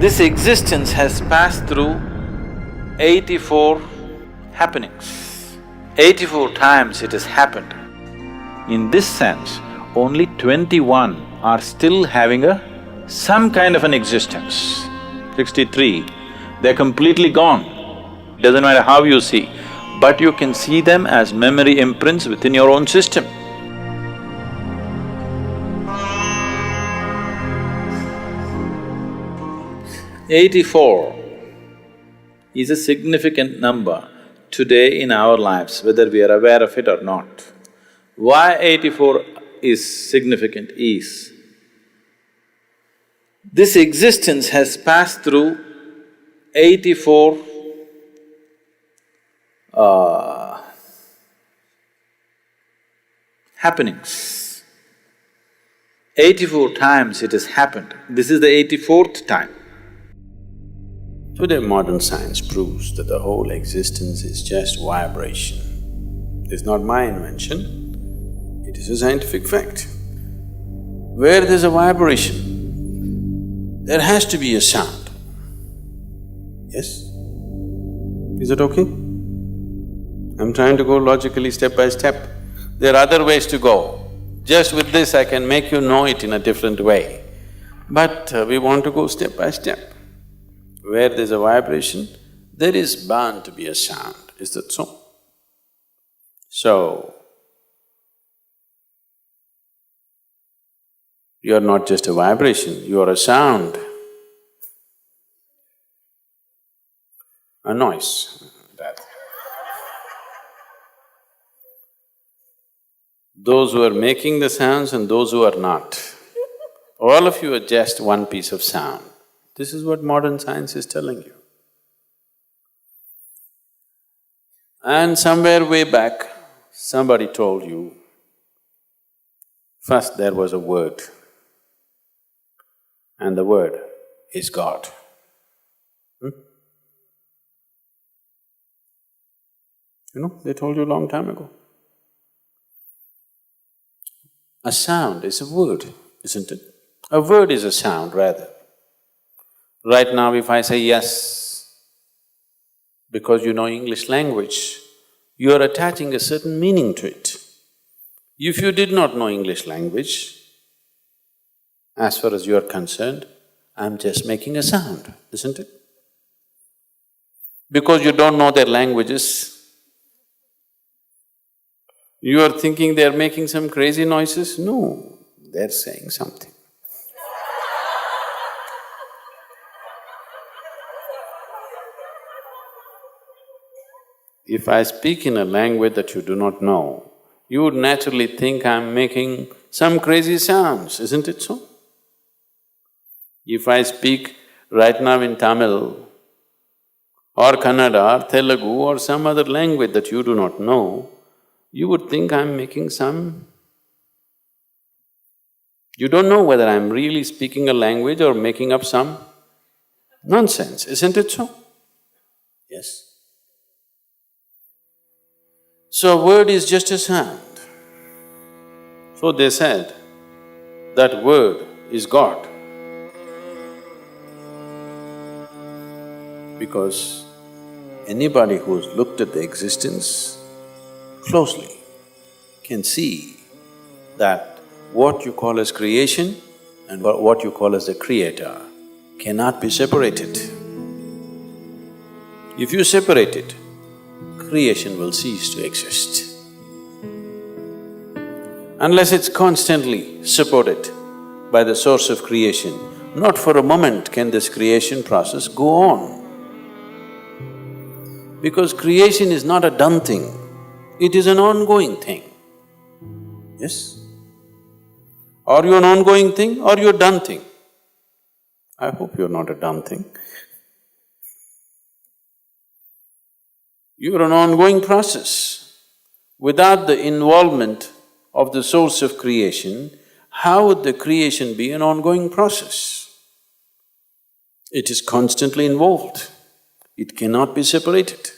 This existence has passed through 84 happenings. 84 times it has happened. In this sense, only 21 are still having some kind of an existence. 63, they're completely gone. Doesn't matter how you see, but you can see them as memory imprints within your own system. "84 is a significant number today in our lives, whether we are aware of it or not. Why 84 is significant is, this existence has passed through 84 happenings. 84 times it has happened. This is the 84th time. Today modern science proves that the whole existence is just vibration. It's not my invention, it is a scientific fact. Where there's a vibration, there has to be a sound. Yes? Is it okay? I'm trying to go logically step by step. There are other ways to go. Just with this I can make you know it in a different way. But we want to go step by step. Where there's a vibration, there is bound to be a sound, is that so? So, you're not just a vibration, you are a sound, a noise, rather. Those who are making the sounds and those who are not, all of you are just one piece of sound. This is what modern science is telling you. And somewhere way back, somebody told you, first there was a word, and the word is God. You know, they told you a long time ago. A sound is a word, isn't it? A word is a sound, rather. Right now if I say yes, because you know English language, you are attaching a certain meaning to it. If you did not know English language, as far as you are concerned, I'm just making a sound, isn't it? Because you don't know their languages, you are thinking they're making some crazy noises? No, they're saying something. If I speak in a language that you do not know, you would naturally think I'm making some crazy sounds, isn't it so? If I speak right now in Tamil or Kannada or Telugu or some other language that you do not know, you would think I'm making some… You don't know whether I'm really speaking a language or making up some nonsense, isn't it so? Yes. So word is just a sound. So they said that word is God. Because anybody who's looked at the existence closely can see that what you call as creation and what you call as the creator cannot be separated. If you separate it, creation will cease to exist. Unless it's constantly supported by the source of creation, not for a moment can this creation process go on. Because creation is not a done thing, it is an ongoing thing. Yes? Are you an ongoing thing or you're a done thing? I hope you're not a done thing. You're an ongoing process. Without the involvement of the source of creation, how would the creation be an ongoing process? It is constantly involved, it cannot be separated.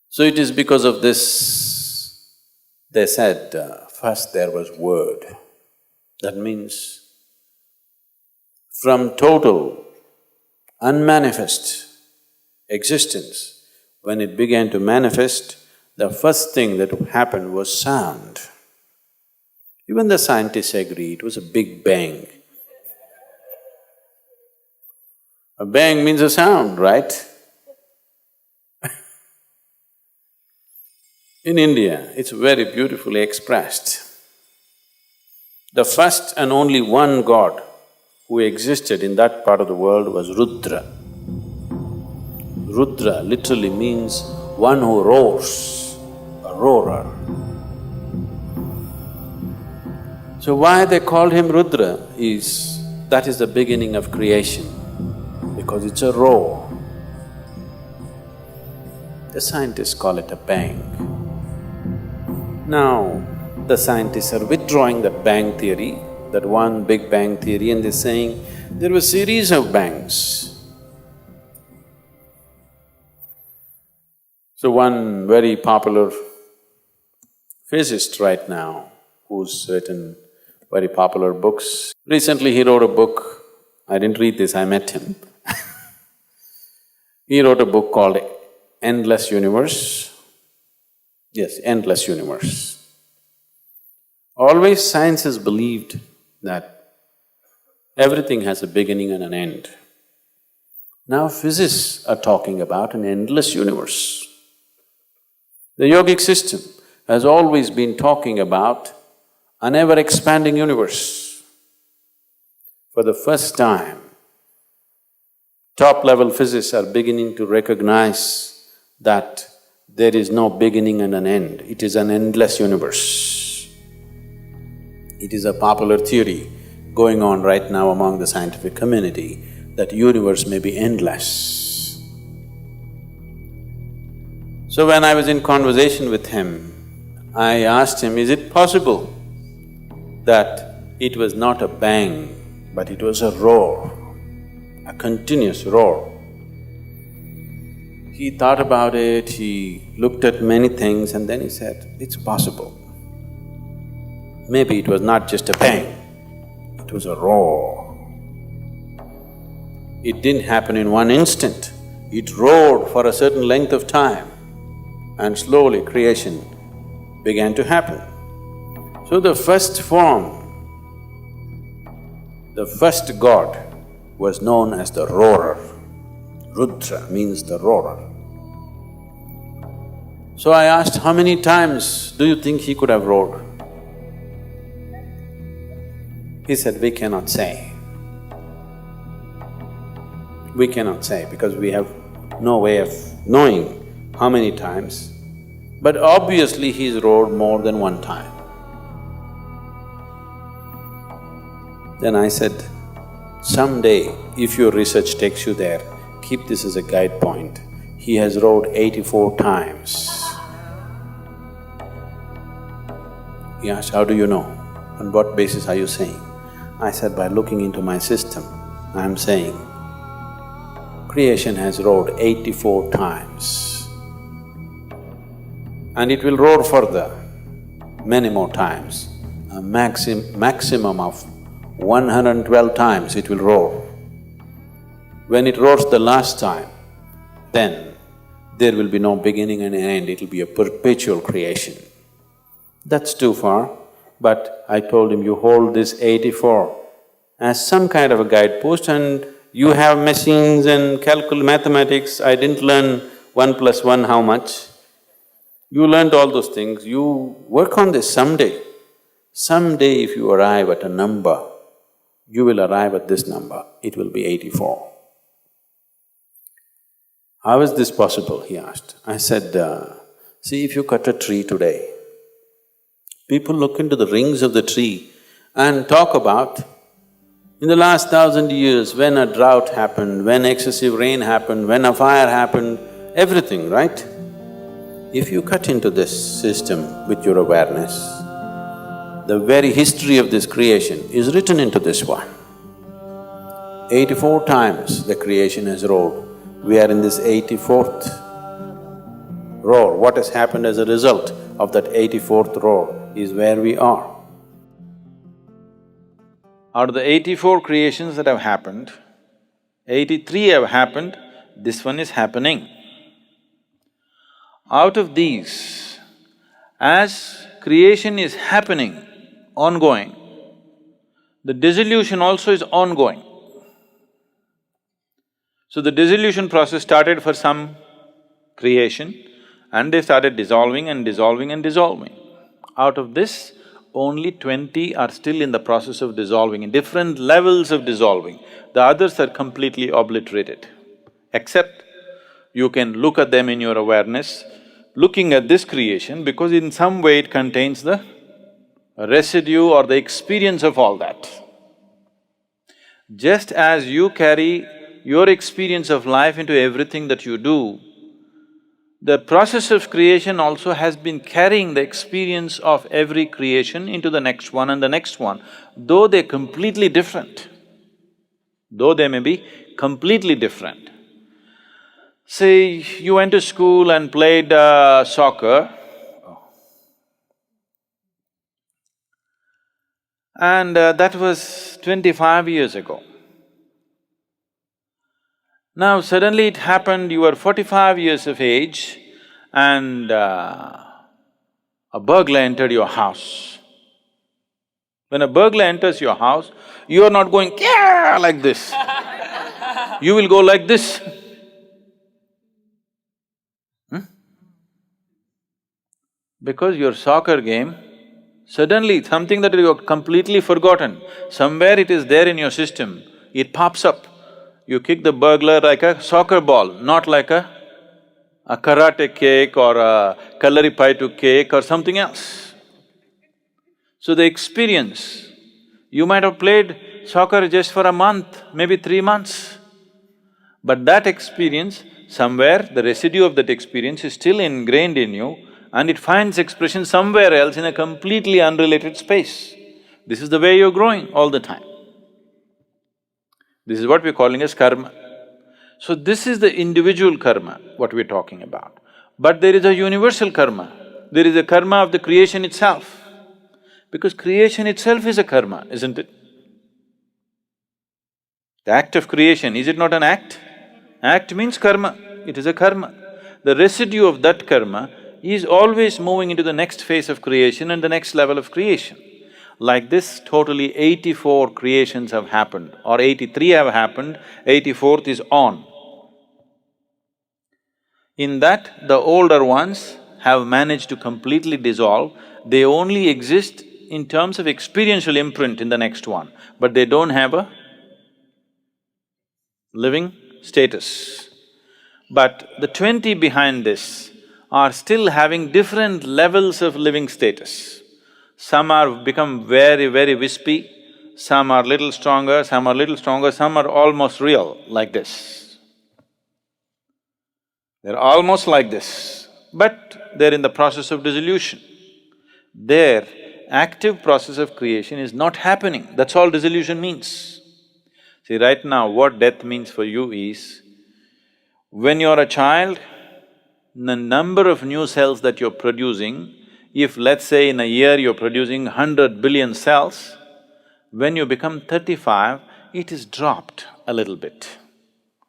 So it is because of this, they said, first there was word. That means from total unmanifest existence, when it began to manifest, the first thing that happened was sound. Even the scientists agree it was a big bang. A bang means a sound, right? In India, it's very beautifully expressed. The first and only one god who existed in that part of the world was Rudra. Rudra literally means one who roars, a roarer. So why they called him Rudra is, that is the beginning of creation, because it's a roar. The scientists call it a bang. Now, the scientists are withdrawing that bang theory, that one big bang theory, and they're saying there were a series of bangs. So one very popular physicist right now, who's written very popular books, recently he wrote a book, I didn't read this, I met him he wrote a book called Endless Universe. Yes, Endless Universe. Always science has believed that everything has a beginning and an end. Now physicists are talking about an endless universe. The yogic system has always been talking about an ever-expanding universe. For the first time, top-level physicists are beginning to recognize that there is no beginning and an end, it is an endless universe. It is a popular theory going on right now among the scientific community that universe may be endless. So when I was in conversation with him, I asked him, is it possible that it was not a bang, but it was a roar, a continuous roar? He thought about it, he looked at many things and then he said, it's possible. Maybe it was not just a bang, it was a roar. It didn't happen in one instant, it roared for a certain length of time and slowly creation began to happen. So the first form, the first god was known as the roarer. Rudra means the roarer. So I asked, how many times do you think he could have roared? He said, we cannot say. We cannot say because we have no way of knowing how many times, but obviously he's roared more than one time. Then I said, someday if your research takes you there, keep this as a guide point. He has roared 84 times. He asked, how do you know? On what basis are you saying? I said, by looking into my system, I'm saying, creation has roared 84 times. And it will roar further, many more times. A maximum of 112 times it will roar. When it roars the last time, then there will be no beginning and end, it'll be a perpetual creation. That's too far, but I told him, you hold this 84 as some kind of a guidepost and you have machines and mathematics. I didn't learn 1 + 1 how much. You learned all those things, you work on this someday. Someday if you arrive at a number, you will arrive at this number, it will be 84. How is this possible, he asked. I said, see, if you cut a tree today, people look into the rings of the tree and talk about, in the last 1,000 years, when a drought happened, when excessive rain happened, when a fire happened, everything, right? If you cut into this system with your awareness, the very history of this creation is written into this one. 84 times the creation has roared. We are in this 84th roar. What has happened as a result of that 84th roar is where we are. Out of the 84 creations that have happened, 83 have happened, this one is happening. Out of these, as creation is happening, ongoing, the dissolution also is ongoing. So the dissolution process started for some creation and they started dissolving and dissolving and dissolving. Out of this, only 20 are still in the process of dissolving, in different levels of dissolving. The others are completely obliterated. Except you can look at them in your awareness, looking at this creation because in some way it contains the residue or the experience of all that. Just as you carry your experience of life into everything that you do, the process of creation also has been carrying the experience of every creation into the next one and the next one, though they're completely different. Though they may be completely different. Say, you went to school and played soccer, and that was 25 years ago. Now suddenly it happened, you were 45 years of age and a burglar entered your house. When a burglar enters your house, you are not going "Kya!" like this. You will go like this. Because your soccer game, suddenly something that you have completely forgotten, somewhere it is there in your system, it pops up. You kick the burglar like a soccer ball, not like a karate kick or a kalaripaitu kick or something else. So the experience, you might have played soccer just for a month, maybe 3 months, but that experience, somewhere the residue of that experience is still ingrained in you and it finds expression somewhere else in a completely unrelated space. This is the way you're growing all the time. This is what we're calling as karma. So this is the individual karma, what we're talking about. But there is a universal karma, there is a karma of the creation itself. Because creation itself is a karma, isn't it? The act of creation, is it not an act? Act means karma, it is a karma. The residue of that karma is always moving into the next phase of creation and the next level of creation. Like this, totally 84 creations have happened or 83 have happened, 84th is on. In that, the older ones have managed to completely dissolve, they only exist in terms of experiential imprint in the next one, but they don't have a living status. But the 20 behind this are still having different levels of living status. Some are become very, very wispy, some are little stronger, some are little stronger, some are almost real, like this. They're almost like this, but they're in the process of dissolution. Their active process of creation is not happening, that's all dissolution means. See, right now what death means for you is, when you're a child, the number of new cells that you're producing, if let's say in a year you're producing 100 billion cells, when you become 35, it is dropped a little bit.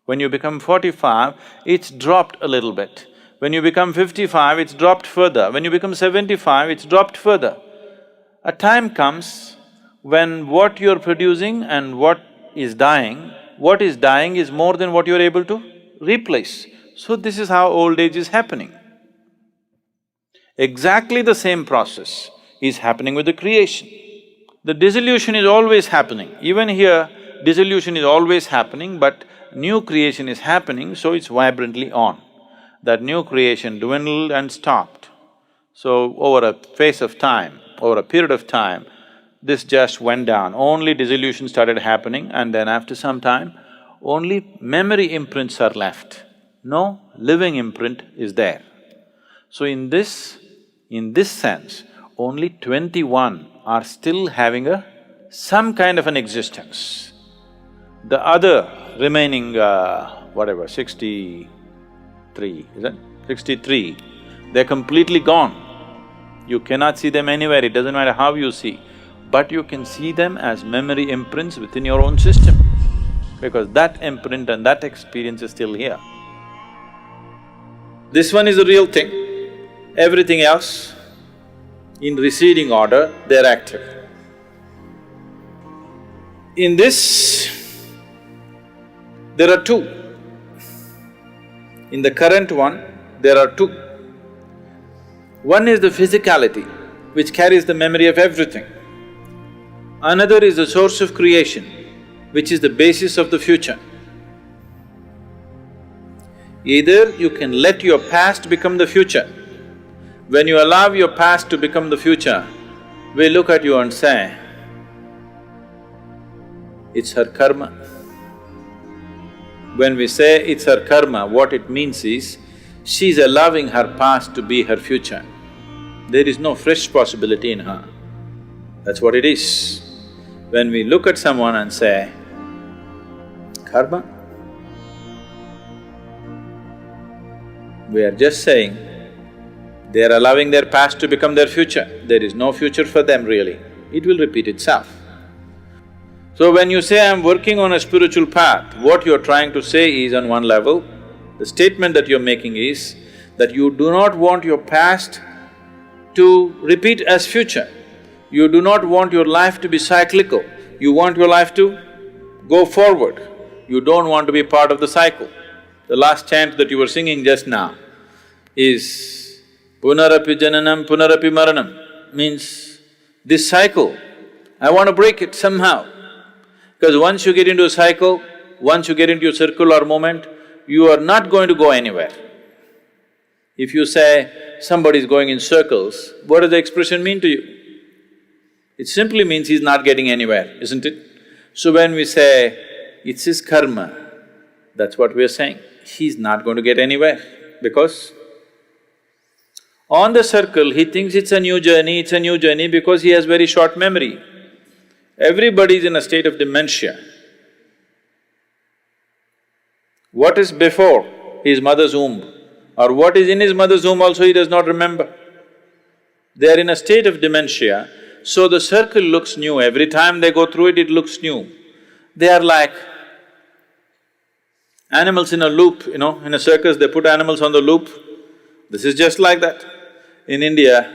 When you become 45, it's dropped a little bit. When you become 55, it's dropped further. When you become 75, it's dropped further. A time comes when what you're producing and what is dying is more than what you're able to replace. So this is how old age is happening. Exactly the same process is happening with the creation. The dissolution is always happening. Even here, dissolution is always happening, but new creation is happening, so it's vibrantly on. That new creation dwindled and stopped. So over a phase of time, over a period of time, this just went down. Only dissolution started happening and then after some time, only memory imprints are left. No living imprint is there. So in this sense, only 21 are still having some kind of an existence. The other remaining, 63, is it? 63, they're completely gone. You cannot see them anywhere, it doesn't matter how you see. but you can see them as memory imprints within your own system, because that imprint and that experience is still here. This one is the real thing. Everything else, in receding order, they're active. In this, there are two. In the current one, there are two. One is the physicality, which carries the memory of everything. Another is the source of creation, which is the basis of the future. Either you can let your past become the future. When you allow your past to become the future, we look at you and say, it's her karma. When we say it's her karma, what it means is, she's allowing her past to be her future. There is no fresh possibility in her. That's what it is. When we look at someone and say, karma, we are just saying, they are allowing their past to become their future. There is no future for them really. It will repeat itself. So when you say, I'm working on a spiritual path, what you're trying to say is, on one level, the statement that you're making is that you do not want your past to repeat as future. You do not want your life to be cyclical. You want your life to go forward. You don't want to be part of the cycle. The last chant that you were singing just now is Punarapi Jananam Punarapi Maranam, means this cycle, I want to break it somehow. Because once you get into a cycle, once you get into a circular moment, you are not going to go anywhere. If you say somebody is going in circles, what does the expression mean to you? It simply means he's not getting anywhere, isn't it? So when we say, it's his karma, that's what we're saying. He's not going to get anywhere because on the circle, he thinks it's a new journey because he has very short memory. Everybody is in a state of dementia. What is before his mother's womb or what is in his mother's womb also he does not remember. They are in a state of dementia, so the circle looks new. Every time they go through it, it looks new. They are like animals in a loop, in a circus they put animals on the loop. This is just like that. In India,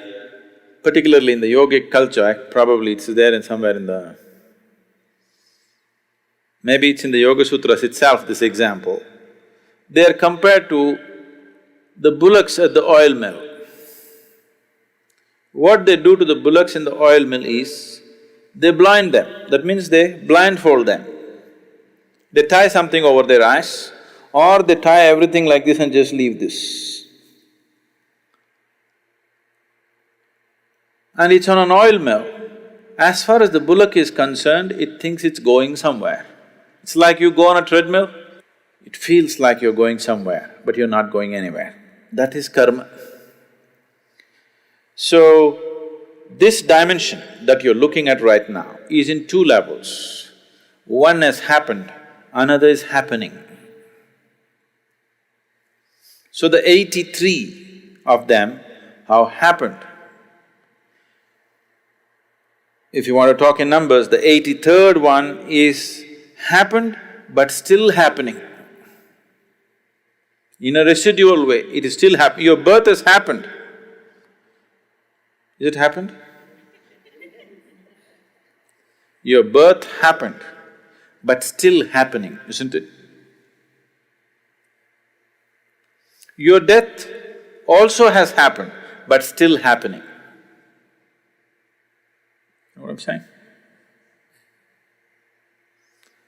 particularly in the yogic culture, probably it's there in somewhere in the… maybe it's in the Yoga Sutras itself, this example. They are compared to the bullocks at the oil mill. What they do to the bullocks in the oil mill is, they blind them, that means they blindfold them. They tie something over their eyes or they tie everything like this and just leave this. And it's on an oil mill. As far as the bullock is concerned, it thinks it's going somewhere. It's like you go on a treadmill, it feels like you're going somewhere, but you're not going anywhere. That is karma. So, this dimension that you're looking at right now is in two levels. One has happened, another is happening. So the 83 of them have happened. If you want to talk in numbers, the 83rd one is happened but still happening. In a residual way, it is still happening. Your birth has happened. Is it happened? Your birth happened, but still happening, isn't it? Your death also has happened, but still happening. You know what I'm saying?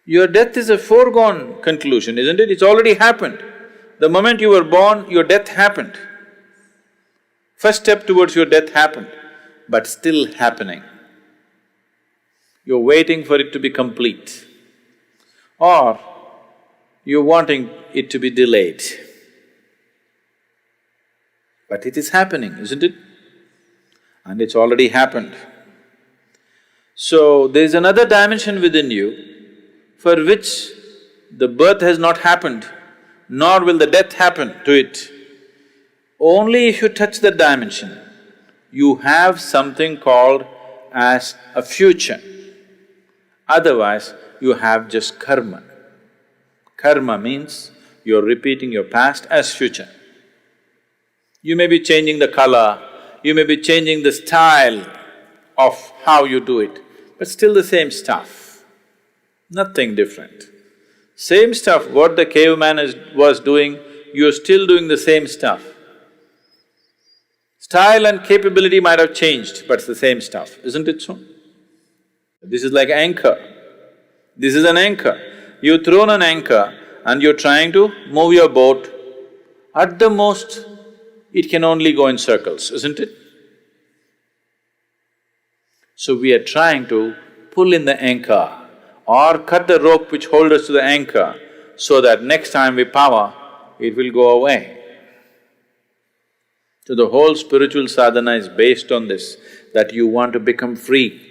Your death is a foregone conclusion, isn't it? It's already happened. The moment you were born, your death happened. First step towards your death happened, but still happening. You're waiting for it to be complete, or you're wanting it to be delayed. But it is happening, isn't it? And it's already happened. So, there's another dimension within you for which the birth has not happened, nor will the death happen to it. Only if you touch that dimension, you have something called as a future. Otherwise, you have just karma. Karma means you're repeating your past as future. You may be changing the color, you may be changing the style of how you do it, but still the same stuff, nothing different. Same stuff, what the caveman was doing, you're still doing the same stuff. Style and capability might have changed, but it's the same stuff, isn't it so? This is like anchor. This is an anchor. You've thrown an anchor and you're trying to move your boat. At the most, it can only go in circles, isn't it? So we are trying to pull in the anchor or cut the rope which holds us to the anchor so that next time we power, it will go away. So the whole spiritual sadhana is based on this, that you want to become free.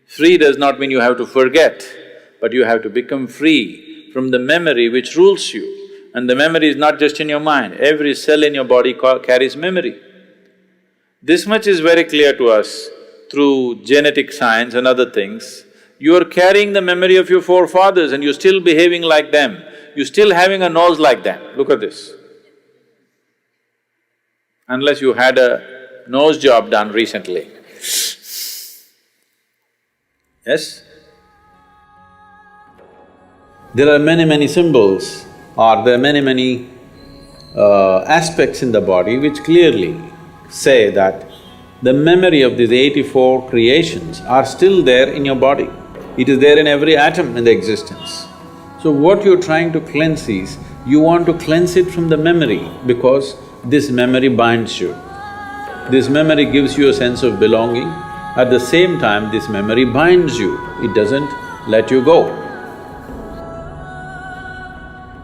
Free does not mean you have to forget, but you have to become free from the memory which rules you. And the memory is not just in your mind, every cell in your body carries memory. This much is very clear to us through genetic science and other things. You are carrying the memory of your forefathers and you're still behaving like them, you're still having a nose like them. Look at this. Unless you had a nose job done recently. Yes? There are many symbols or there are many aspects in the body which clearly say that the memory of these 84 creations are still there in your body. It is there in every atom in the existence. So what you're trying to cleanse is, you want to cleanse it from the memory because this memory binds you. This memory gives you a sense of belonging, at the same time this memory binds you, it doesn't let you go.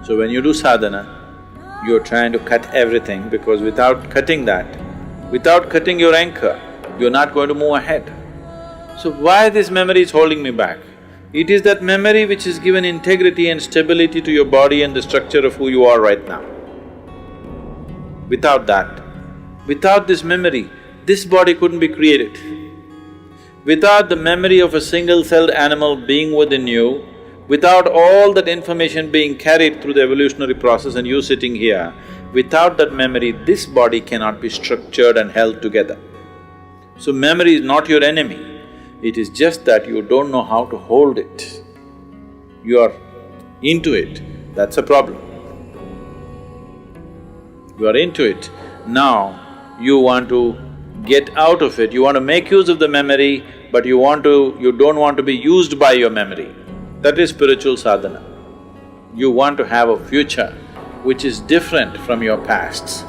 So when you do sadhana, you're trying to cut everything because without cutting that, without cutting your anchor, you're not going to move ahead. So why this memory is holding me back? It is that memory which has given integrity and stability to your body and the structure of who you are right now. Without that, without this memory, this body couldn't be created. Without the memory of a single-celled animal being within you, without all that information being carried through the evolutionary process and you sitting here, without that memory, this body cannot be structured and held together. So memory is not your enemy, it is just that you don't know how to hold it. You are into it, that's a problem. You are into it, now you want to get out of it, you want to make use of the memory, but you don't want to be used by your memory. That is spiritual sadhana. You want to have a future which is different from your pasts.